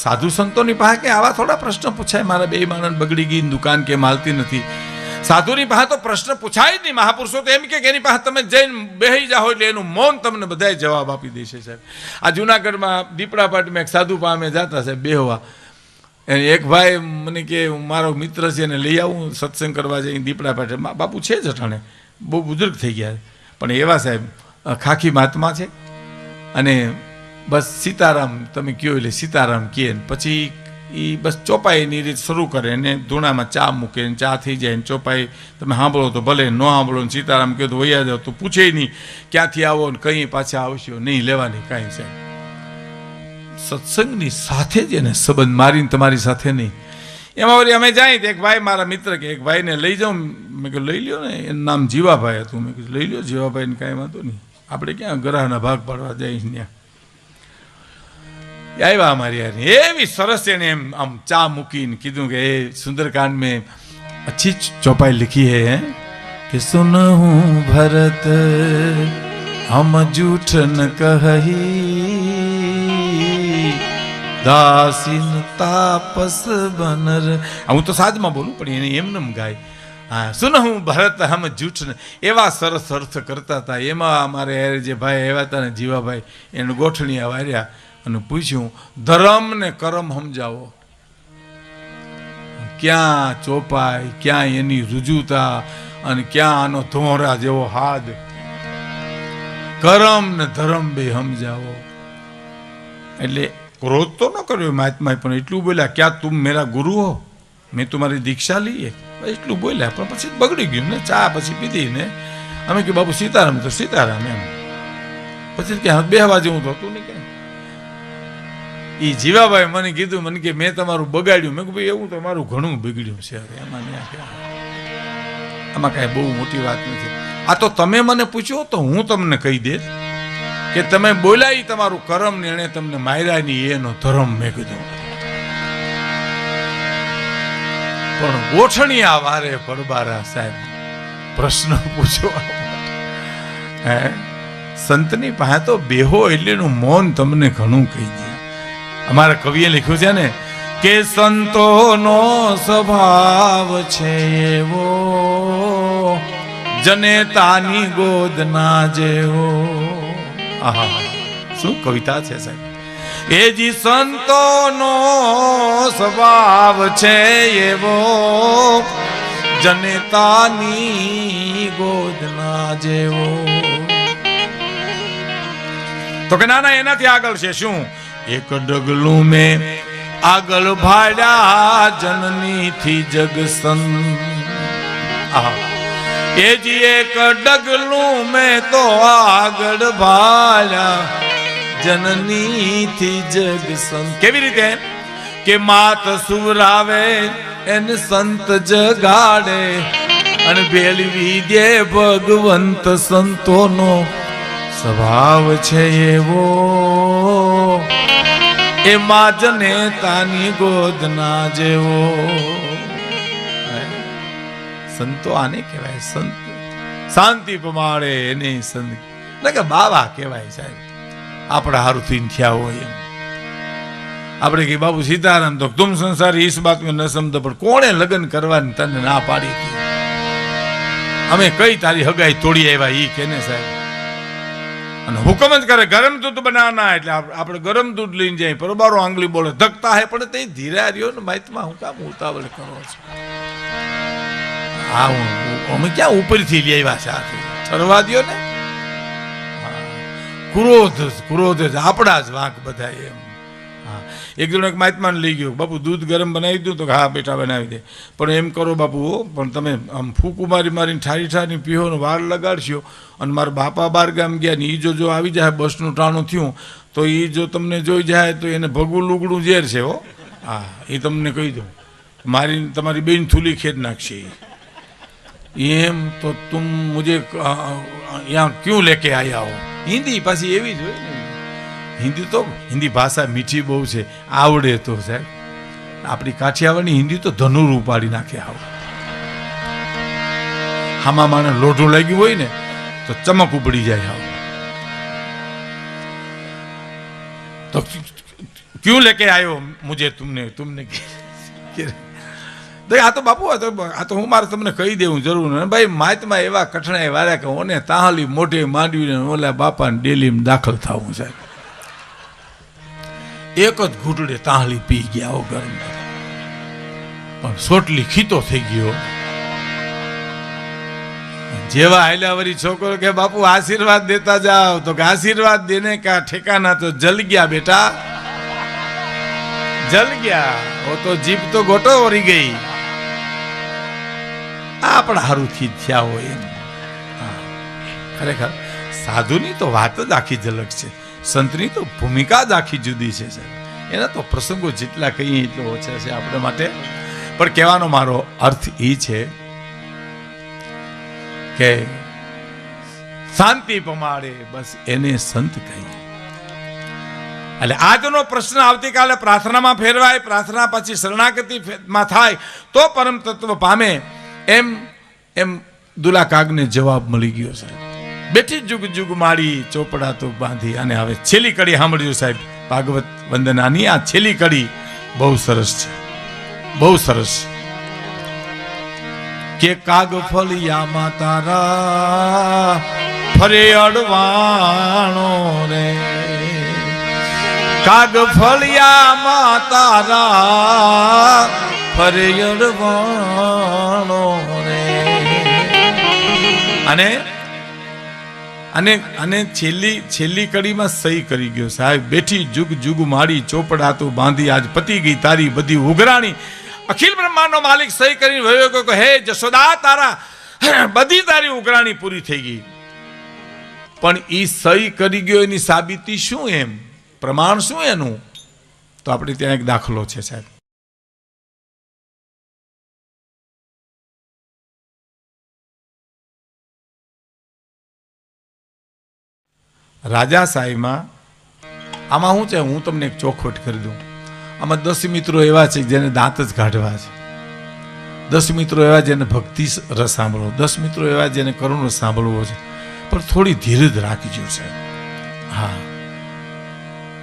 સાધુ સંતોની પાસે કે આવા થોડા પ્રશ્ન પૂછાય, મારા બે માણસ બગડી ગઈ, દુકાન કે માલતી નથી. સાધુની પાસે તો પ્રશ્ન પૂછાય જ નહીં. મહાપુરુષો તો એમ કે એની પાસે તમે જઈને બેહી જાઓ એટલે એનું મૌન તમને બધાય જવાબ આપી દેશે. સાહેબ, આ જુનાગઢમાં દીપડા પાટમાં એક સાધુ પામે જતા સાહેબ બેહવા. એક ભાઈ મને કે મારો મિત્ર છે એને લઈ આવું સત્સંગ કરવા જઈ દીપડા પાટે. બાપુ છે જ અટાણે, બહુ બુઝુર્ગ થઈ ગયા પણ એવા સાહેબ ખાખી મહાત્મા છે અને બસ સીતારામ તમે કહો એટલે સીતારામ કહે. પછી એ બસ ચોપાઈની રીત શરૂ કરે ને ધૂણામાં ચા મૂકે ને ચા થઈ જાય ને ચોપાઈ તમે સાંભળો તો ભલે, ન સાંભળો ને સીતારામ કહો તો વૈયા જાઓ તો પૂછે નહીં ક્યાંથી આવો ને કંઈ પાછા આવશો નહીં લેવાની કાંઈ. સાહેબ સત્સંગની સાથે જ એને સંબંધ, મારીને તમારી સાથે નહીં. એમાં વળી અમે જાય તો એક ભાઈ મારા મિત્ર કે એક ભાઈને લઈ જાઉં. મેં કહ્યું લઈ લ્યો ને, એનું નામ જીવાભાઈ હતું. મેં કીધું લઈ લ્યો જીવાભાઈને કાંઈ વાંધો નહીં, આપણે ક્યાં ગ્રહના ભાગ પાડવા જઈએ ત્યાં. આવ્યા અમારી યાર એવી સરસ એને એમ આમ ચા મૂકીને કીધું કે એ સુંદરકાંડ में अच्छी चौपाई लिखी है कि सुन हूँ भरत हम झूठ न કહી દાસીન તાપસ બનર. હું તો સાદમાં બોલું પણ એને એમને ગાય. હા, સુન હું ભરત હમ જૂઠ ને, એવા સરસ અર્થ કરતા હતા. એમાં અમારે જે ભાઈ આવ્યા હતા ને જીવાભાઈ, એને ગોઠણી વાર્યા અને પૂછ્યું ધર્મ ને કરમ સમજાવો. ક્યાં ચોપાઈ, ક્યાં એની રુજુતા અને ક્યાં આનો ધોરા જેવો હાથ. કરમ ને ધર્મ બે સમજાવો. એટલે ક્રોધ તો ન કર્યો મહાત્માએ, પણ એટલું બોલ્યા ક્યાં તુમ મેરા ગુરુ હો, મેં તમારી દીક્ષા લઈએ, એટલું બોલ્યા. પણ પછી બગડી ગયું ને, ચા પછી પીધી ને અમે કહ્યું બાપુ સીતારામ તો સીતારામ એમ. પછી કે બેહવા જેવું તો હતું નહીં. એ જીવાભાઈ મને કીધું, મને કે મેં તમારું બગાડ્યું. મેં કહ્યું ભાઈ એવું તો મારું ઘણું બગડ્યું છે. આમાં કાંઈ બહુ મોટી વાત નથી. આ તો તમે મને પૂછ્યો તો હું તમને કહી દે કે તમે બોલાય તમારું કરમ ને એને તમને માર્યા ની એનો ધર્મ. મેં કીધું પણ ગોઠણિયા વારે પરબારા સાહેબ પ્રશ્ન પૂછવા. હે સંતની પાસે તો બેહો એટલે એનું મૌન તમને ઘણું કહી દે. અમારા કવિએ લખ્યું છે ને કે સંતોનો સ્વભાવ છે એવો જનેતાની ગોદ ના જેવો. આહા, શું કવિતા છે સાહેબ. એ જી સંતોનો સ્વભાવ છે એવો જનેતાની ગોદ ના જેવો. તો કે ના ના એનાથી આગળ છે શું? એક ડગલું મેં આગળ ભાડ્યા જનની થી જગસન. એ જી એક ડગલું મેં તો આગળ ભાડ્યા જનની થી જગસન. કેવી રીતે? કે માત સુરાવે એને સંત જગાડે અને ભેળવી દે ભગવંત. સંતોનો સ્વભાવ છે એવો એ માં જનેતાની ગોદ ના જેવો. સંતો આને કહેવાય સંત, શાંતિ પમાડે એને સંત કે બાવા કહેવાય સાહેબ. આપણા હારું થઈને થયા હોય એમ. આપણે કે બાબુ સીતારામ તો તુમ સંસારી ઇસ બાત મેં ન સમજો. પણ કોણે લગ્ન કરવાની તને ના પાડી હતી? અમે કઈ તારી હગાઈ તોડી આવ્યા ઈ કેને સાહેબ. અને હુકમ જ કરે ગરમ દૂધ બનાવના, એટલે આપણે ગરમ દૂધ લઈને જાય. પરબારો આંગળી બોલે ધકતા હે પણ તે ધીરા રહ્યો ને માહિતમાં હું કામ ઉતાવળ કરો છો? હા અમે ક્યાં ઉપરથી લઈ આવ્યા છે? ઠરવા દો ને. ક્રોધ જ આપણા જ વાંક બધા એમ. હા, એક જણ એક મહાત્માને લઈ ગયો, બાપુ દૂધ ગરમ બનાવી દઉં? તો હા બેટા બનાવી દે, પણ એમ કરો બાપુ પણ તમે આમ ફૂકું મારીને ઠારી ઠારી પીવો ને વાર લગાડશો. અને મારા બાપા બાર ગામ ગયા ને એ જો આવી જાય બસનું ટાણું થયું તો એ જો તમને જોઈ જાય તો એને ભગવું લુગડું ઝેર છે હો. હા, એ તમને કહી દઉં, મારી તમારી બેન થૂલી ખેદ નાખશે એમ. તો તુમ મુझे यहाँ क्यों लेके आया हो? હિન્દી પાછી એવી જ હોય ને. હિન્દી ભાષા મીઠી બહુ છે, આવડે તો સાહેબ. આપણી કાઠિયાવાડની હિન્દી તો ધનુર ઉપાડી નાખે. આવ હામાં માણે લોઢું લાગ્યું હોય ને તો ચમક ઉપડી જાય. આવ તો क्यों लेके आयो मुझे तुमने तुमने આ તો બાપુ આ તો હું મારે તમને કહી દેવું જરૂર ને ભાઈ માતમાં એવા કઠણાઈ વાળા કે ઓને તાહલી મોઢે માંડવીને ઓલા બાપાને ડેલીમાં દાખલ થવું સાહેબ એક જ ઘૂંટડે તાહલી પી ગયા ગરમ પણ સોટલી ખીતો થઈ ગયો જેવા હાલ્યા વરી છોકરો કે બાપુ આશીર્વાદ દેતા જાઓ તો કે આશીર્વાદ દેને કા ઠેકાના તો જલ ગયા બેટા જલ ગયા वो तो जीप तो गोटो वरी गई આપણા હારુથી થયા હોય એમ ખરેખર સાધુની તો વાત જ આખી ઝલક છે સંતની તો ભૂમિકા જ આખી જુદી છે એના તો પ્રસંગો જેટલા કહીએ એટલો ઓછા છે આપણે માટે પણ કહેવાનો મારો અર્થ એ છે કે શાંતિ પમાડે બસ એને સંત કહીએ એટલે આજનો પ્રશ્ન આવતીકાલે પ્રાર્થનામાં ફેરવાય પ્રાર્થના પછી શરણાગતિમાં થાય તો પરમ તત્વ પામે એમ એમ દુલા કાગને જવાબ મળી ગયો સાહેબ બેઠી જુગ જુગ મારી ચોપડા તો બાંધી અને હવે છેલ્લી કડી સાંભળ્યું સાહેબ ભાગવત વંદનાની આ છેલ્લી કડી બહુ સરસ છે બહુ સરસ કે કાગ ફળિયામાં તારા ફરે અડવાણો રે કાગ ફળિયામાં તારા ફરે અડવાણો રે અને અને અને છેલ્લી કડીમાં સહી કરી ગયો સાહેબ બેઠી જુગ જુગ મારી ચોપડા તો બાંધી આજ પતી ગઈ તારી બધી ઉઘરાણી અખિલ બ્રહ્માંડનો માલિક સહી કરીને વયો ગયો કે હે જશોદા તારા બધી તારી ઉઘરાણી પૂરી થઈ ગઈ પણ ઈ સહી કરી ગયો એની સાબિતી શું એમ પ્રમાણ શું એનું તો આપણે ત્યાં એક દાખલો છે સાહેબ રાજાશાહીમાં આમાં શું છે હું તમને એક ચોખવટ કરી દઉં આમાં 10 મિત્રો એવા છે જેને દાંત જ કાઢવા છે 10 મિત્રો એવા જેને ભક્તિ રસ સાંભળવો 10 મિત્રો એવા જેને કરુણ રસ સાંભળવો છે પણ થોડી ધીરજ રાખજો સાહેબ હા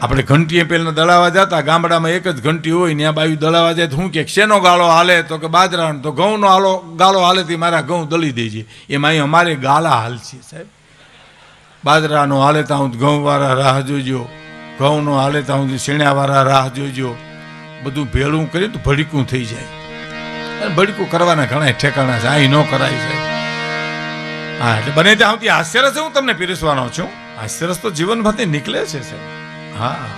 આપણે ઘંટીએ પહેલા દળાવા જતા ગામડામાં એક જ ઘંટી હોય ત્યાં બાયું દળાવા જાય તો હું કે શેનો ગાળો હાલે તો કે બાજરાનો તો ઘઉંનો ગાળો હાલે તે મારા ઘઉં દળી દેજે એમાં અહીં અમારે ગાળા હાલ છે સાહેબ બાજરાનો હાલે તો હું ઘઉંવાળા રાહ જોજો ઘઉંનો હાલે તો હું શેણાવાળા રાહ જોજો બધું ભેળું કરી તો ભડીકું થઈ જાય અને ભડીકું કરવાના ઘણા ઠેકાણા છે અહીં ન કરાય સાહેબ હા એટલે બને ત્યાં સુધી હાસ્યરસ હું તમને પીરસવાનો છું હાસ્યરસ તો જીવનમાંથી નીકળે છે સાહેબ હા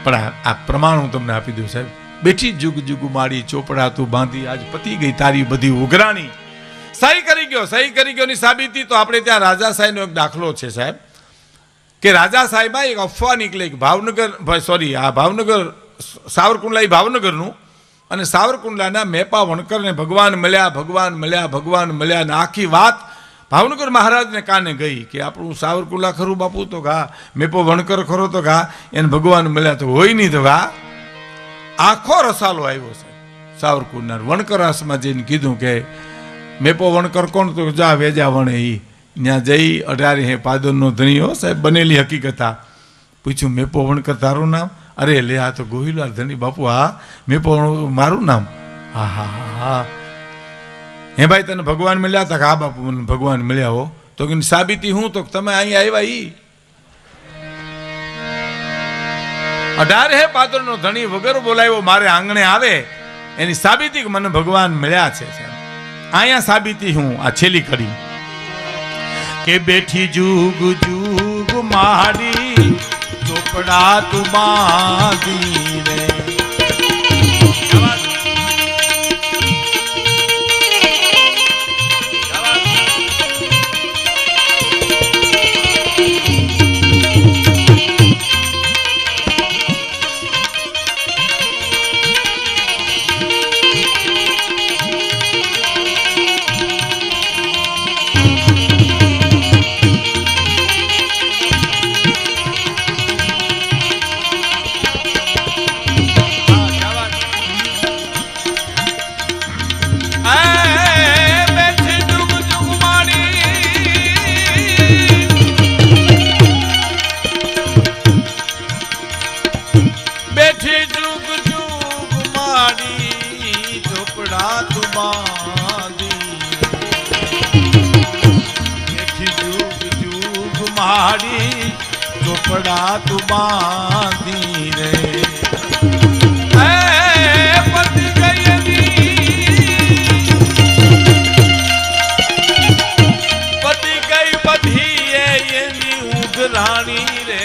પણ આ પ્રમાણ હું તમને આપી દઉં સાહેબ બેઠી જુગ જુગ માડી ચોપડા તું બાંધી આજ પતી ગઈ તારી બધી ઉઘરાણી સહી કરી ગયો ની સાબિતી તો આપણે ત્યાં રાજાશાહીનો એક દાખલો છે સાહેબ કે રાજાશાહીમાં એક અફવા નીકળે કે ભાવનગર સાવરકુંડલા ભાવનગરનું અને સાવરકુંડલાના મેપા વણકરને ભગવાન મળ્યા ને આખી વાત ભાવનગર મહારાજને કાને ગઈ કે આપણું સાવરકુંડલા ખરું બાપુ તો ઘા મેપો વણકર ખરો તો ઘા એને ભગવાન મળ્યા તો હોય નહીં તો ઘા આખો રસાલો આવ્યો સાહેબ સાવરકુંડલા વણકર આસમાં જઈને કીધું કે મેપો વણકર કોણ તો જા વેજા વણે ઈ ત્યાં જઈ 18 હે પાદરનો ધણીઓ સાહેબ બનેલી હકીકત આ પૂછ્યું મેપો વણકર તારું નામ અરે લે આ તો ગોહિલાલ ધણી બાપુ હા મેપો મારું નામ હા હા હા હે ભાઈ તને ભગવાન મળ્યા હતા હા બાપુ મને ભગવાન મળ્યા હો તો કે સાબિતી હું તો તમે અહીંયા આવ્યા ઈ 18 હે પાદરનો ધણી વગર બોલાવ્યો મારે આંગણે આવે એની સાબિતી કે મને ભગવાન મળ્યા છે સાહેબ આયા સાબિતી હું આ છેલ્લી કડી કે બેઠી જુગ જુગ માડી ચોપડા તું બાંધી રે ચોપડા તું બાંધી એથી જુગ જુગ માડી ચોપડા તું બાંધી રે રાણી રે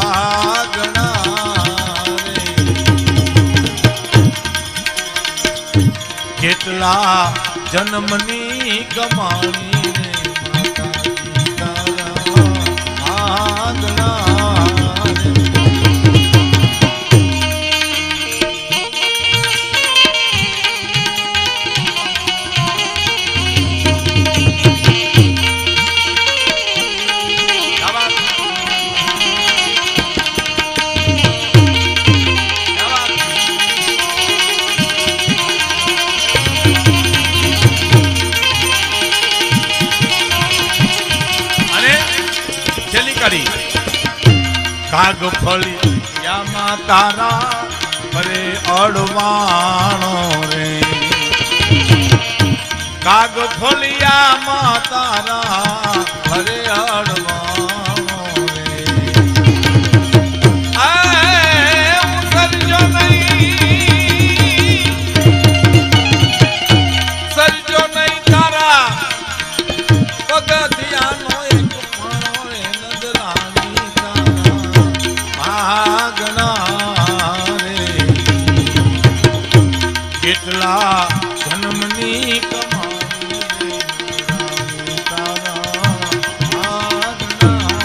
આગણા રે કેટલા જન્મની કમાણી રે માતાજી તારા આગણા કાગ ફળિયામાં તારા પરે અડવાણો રે કાગ ફળિયામાં તારા પરે અડવાણો રે હું સરજો નહીં તારા પગથિયાનો એક ફણો રે નજરાણી આગણા રે કેટલા જન્મની કમાણી રે તારા આગણા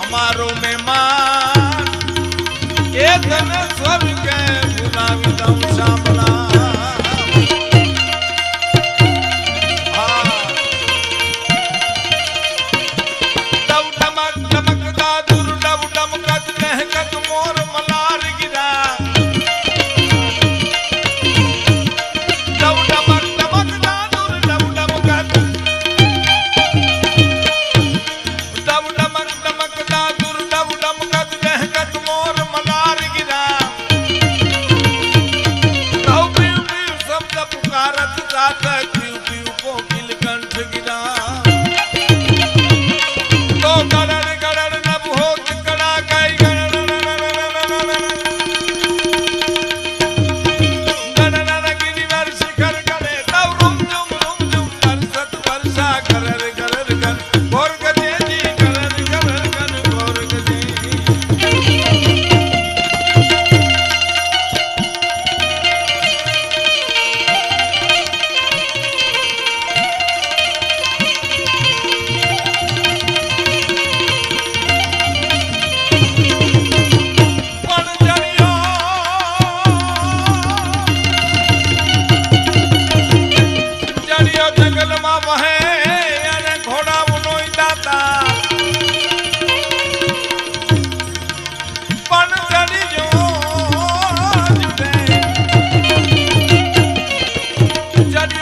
મારો મહેમાન એ તને સ્વર્ગે બોલાવી દઉં સાંભળા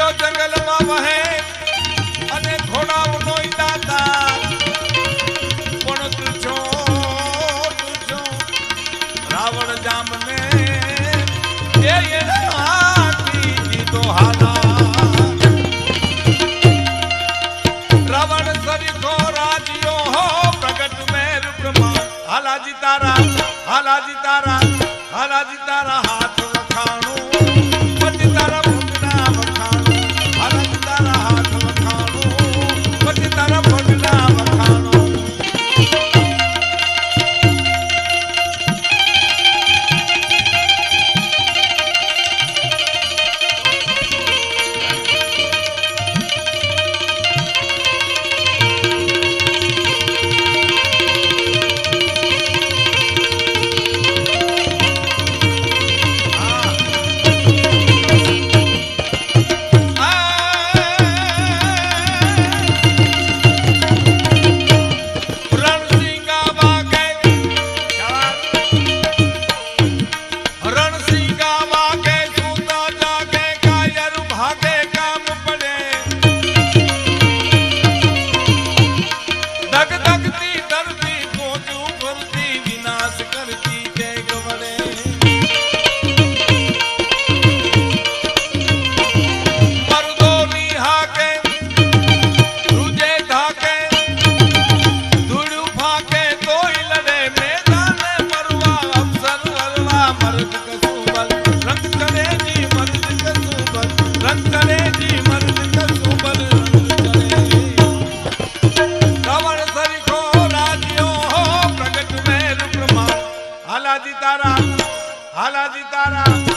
ગયો જંગલમાં વહે અને ઘોડાઓનો દાતા પણ તુજો રાવણ જામને એ હાથી દીધો હાલા રાવણ સરીખો રાજીઓ હો પ્રગટ મેર બ્રહ્મા હાલાજી તારા હાથ વખાણું પછી તારા ભગના વખાણું હાલાજી તારા હાથ વખાણું પછી તારા ભગના વખાણું હાલાજી તારા